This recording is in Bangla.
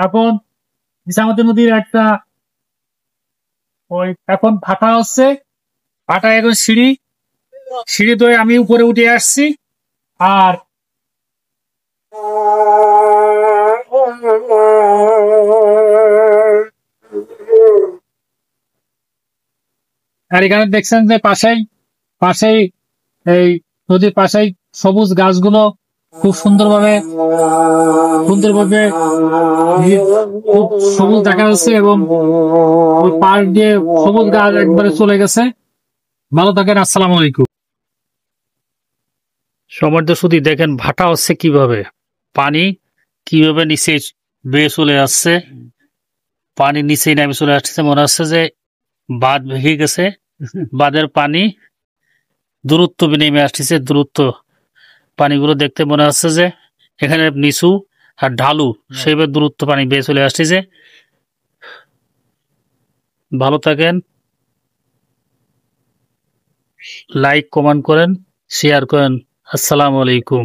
এখন ইছামতি নদীর একটা ওই এখন ভাটা হচ্ছে, ভাটা এখন সিঁড়ি সিঁড়ি ধরে আমি উপরে উঠে আসছি। আর আর এখানে দেখছেন যে পাশেই পাশেই এই নদীর পাশেই সবুজ গাছগুলো খুব সুন্দরভাবে সুন্দরভাবে খুব সবুজ দেখা যাচ্ছে, এবং ওই পাশ দিয়ে সবুজ গাছ একবারে চলে গেছে। ভালো থাকেন, আসসালামু আলাইকুম। সমুদ্র শুধু দেখেন ভাটা হচ্ছে কিভাবে, পানি কিভাবে নিচে বেয়ে চলে আসছে, পানি নিচেই নামে চলে আসছে, মনে হচ্ছে যে বাঁধ ভেঙে গেছে, বাঁধের পানি দূরত্ব নেমে আসতেছে, দূরত্ব পানিগুলো দেখতে মনে হচ্ছে যে এখানে নিচু আর ঢালু, সেইভাবে দূরত্ব পানি বেয়ে চলে আসতেছে। ভালো থাকেন, লাইক কমেন্ট করেন, শেয়ার করেন। আসসালামু আলাইকুম।